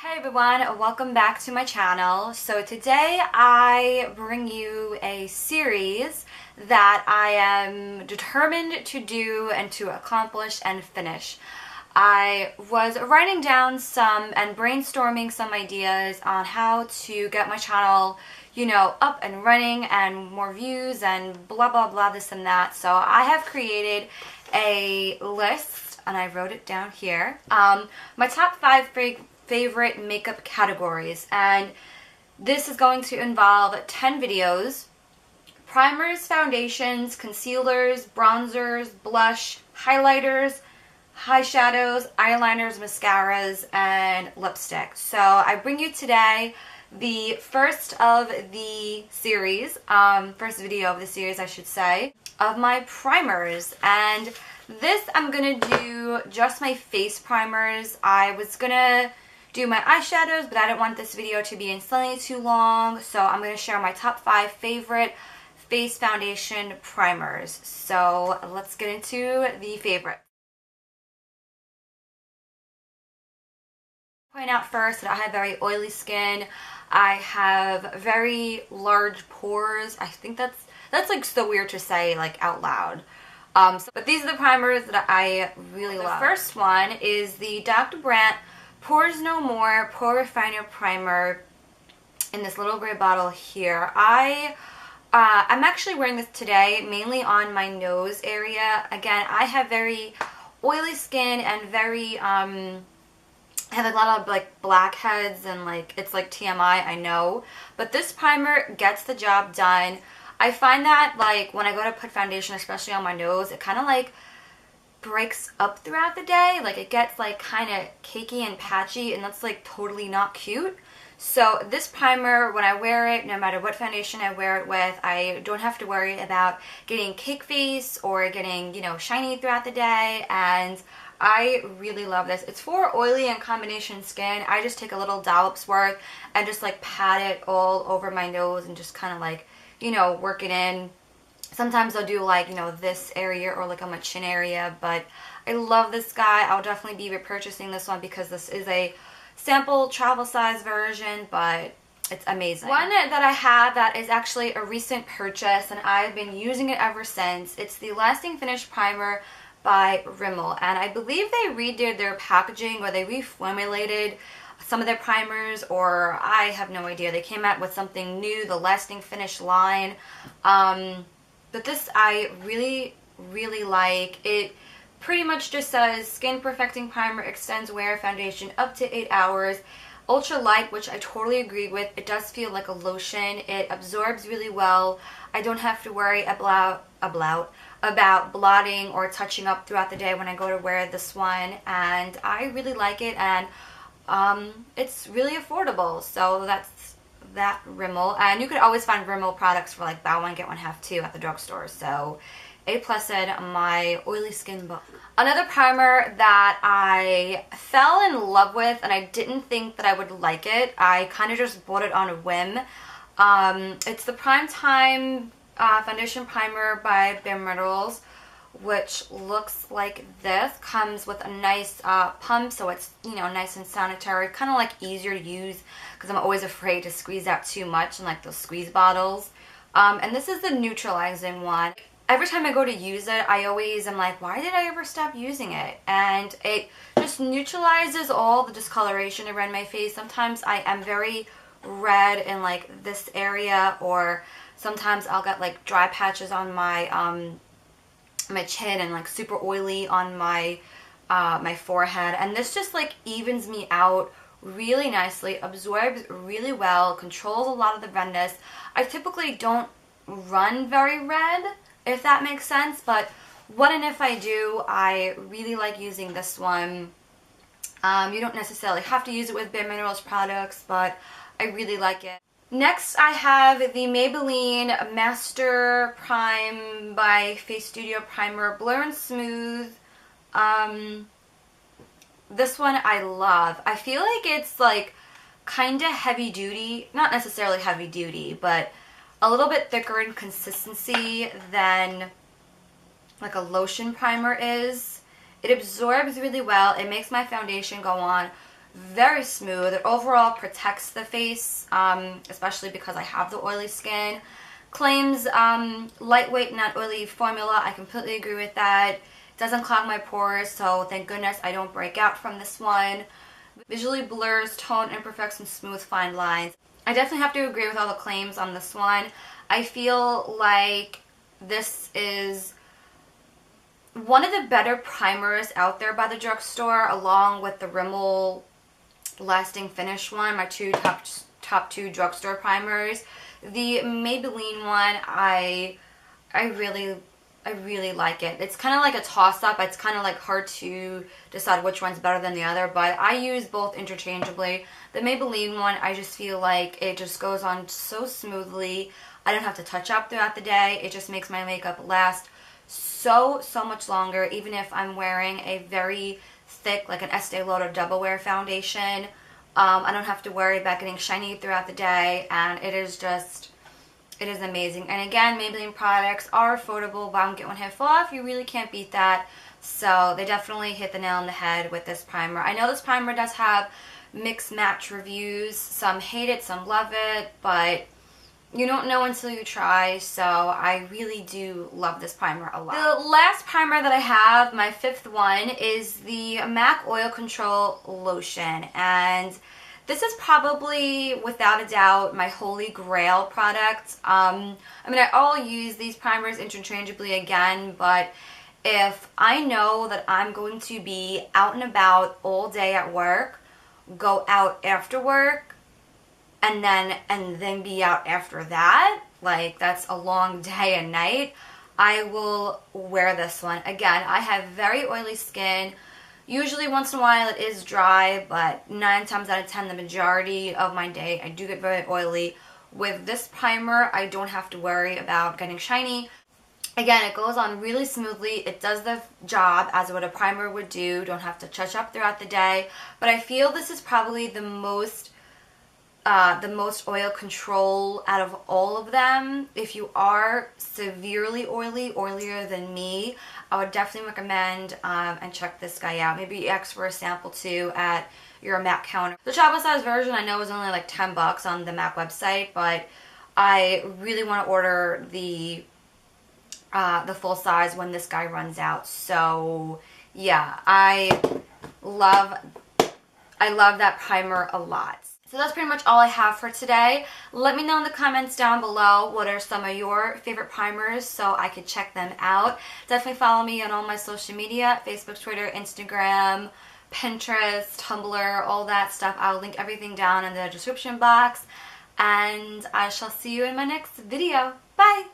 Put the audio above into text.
Hey everyone, welcome back to my channel. So today I bring you a series that I am determined to do and to accomplish and finish. I was writing down some and brainstorming some ideas on how to get my channel, up and running and more views and blah blah blah this and that. So I have created a list and I wrote it down here. My top 5 favorite makeup categories, and this is going to involve 10 videos: primers, foundations, concealers, bronzers, blush, highlighters, eyeshadows, eyeliners, mascaras, and lipstick. So I bring you today the first of the series, first video of the series I should say, of my primers. And this I'm gonna do just my face primers. I was gonna do my eyeshadows, but I didn't want this video to be insanely too long, so I'm going to share my top 5 favorite face foundation primers. So let's get into the favorite. Point out first that I have very oily skin. I have very large pores. I think that's like so weird to say like out loud. But these are the primers that I really love. The first one is the Dr.Brandt Pores No More Pore Refiner Primer in this little gray bottle here. I'm actually wearing this today mainly on my nose area. Again, I have very oily skin and very I have a lot of like blackheads and like it's like TMI, I know, but this primer gets the job done. I find that like when I go to put foundation, especially on my nose, it kind of like breaks up throughout the day. Like it gets like kind of cakey and patchy, and that's like totally not cute. So this primer, when I wear it, no matter what foundation I wear it with, I don't have to worry about getting cake face or getting, shiny throughout the day. And I really love this. It's for oily and combination skin. I just take a little dollop's worth and just like pat it all over my nose and just kind of like, work it in. Sometimes I'll do like, this area or like on my chin area, but I love this guy. I'll definitely be repurchasing this one because this is a sample travel size version, but it's amazing. One that I have that is actually a recent purchase and I've been using it ever since. It's the Lasting Finish Primer by Rimmel, and I believe they redid their packaging or they reformulated some of their primers, or I have no idea. They came out with something new, the Lasting Finish line. But this I really, really like. It pretty much just says Skin Perfecting Primer, extends wear foundation up to 8 hours. Ultra light, which I totally agree with. It does feel like a lotion. It absorbs really well. I don't have to worry about blotting or touching up throughout the day when I go to wear this one. And I really like it, and it's really affordable. So that's that Rimmel, and you could always find Rimmel products for like buy one get one half too at the drugstore. So A+ in my oily skin book. Another primer that I fell in love with and I didn't think that I would like it. I kind of just bought it on a whim. It's the Prime Time foundation primer by Bare Minerals, which looks like this. Comes with a nice pump, so it's nice and sanitary, kind of like easier to use because I'm always afraid to squeeze out too much in like those squeeze bottles. And this is the neutralizing one. Every time I go to use it, I always am like, why did I ever stop using it? And it just neutralizes all the discoloration around my face. Sometimes I am very red in like this area, or sometimes I'll get like dry patches on my my chin and like super oily on my my forehead, and this just like evens me out really nicely, absorbs really well, controls a lot of the redness. I typically don't run very red, if that makes sense, but what and if I do, I really like using this one. You don't necessarily have to use it with Bare Minerals products, but I really like it. Next, I have the Maybelline Master Prime by Face Studio Primer Blur and Smooth. This one I love. I feel like it's like kind of heavy duty, not necessarily heavy duty, but a little bit thicker in consistency than like a lotion primer is. It absorbs really well. It makes my foundation go on very smooth. It overall protects the face, especially because I have the oily skin. Claims lightweight, not oily formula. I completely agree with that. It doesn't clog my pores, so thank goodness I don't break out from this one. Visually blurs, tone imperfects, and smooth fine lines. I definitely have to agree with all the claims on this one. I feel like this is one of the better primers out there by the drugstore, along with the Rimmel Lasting Finish one, my top two drugstore primers. The Maybelline one, I really like it. It's kind of like a toss-up. It's kind of like hard to decide which one's better than the other, but I use both interchangeably. The Maybelline one, I just feel like it just goes on so smoothly. I don't have to touch up throughout the day. It just makes my makeup last so much longer, even if I'm wearing a very thick, like an Estee Lauder Double Wear foundation. I don't have to worry about getting shiny throughout the day, and it is amazing. And again, Maybelline products are affordable. Buy one, get one half off. You really can't beat that. So they definitely hit the nail on the head with this primer. I know this primer does have mixed match reviews. Some hate it, some love it, but you don't know until you try, so I really do love this primer a lot. The last primer that I have, my fifth one, is the MAC Oil Control Lotion, and this is probably, without a doubt, my holy grail product. I mean, I'll use these primers interchangeably again, but if I know that I'm going to be out and about all day at work, go out after work, and then be out after that, like that's a long day and night, I will wear this one. Again, I have very oily skin. Usually once in a while it is dry, but 9 times out of 10, the majority of my day, I do get very oily. With this primer, I don't have to worry about getting shiny. Again, it goes on really smoothly. It does the job as what a primer would do. Don't have to touch up throughout the day. But I feel this is probably the most oil control out of all of them. If you are severely oily, oilier than me, I would definitely recommend and check this guy out. Maybe ask for a sample too at your MAC counter. The travel size version I know is only like $10 on the MAC website, but I really want to order the full size when this guy runs out. So yeah, I love that primer a lot. So that's pretty much all I have for today. Let me know in the comments down below what are some of your favorite primers so I could check them out. Definitely follow me on all my social media, Facebook, Twitter, Instagram, Pinterest, Tumblr, all that stuff. I'll link everything down in the description box. And I shall see you in my next video. Bye!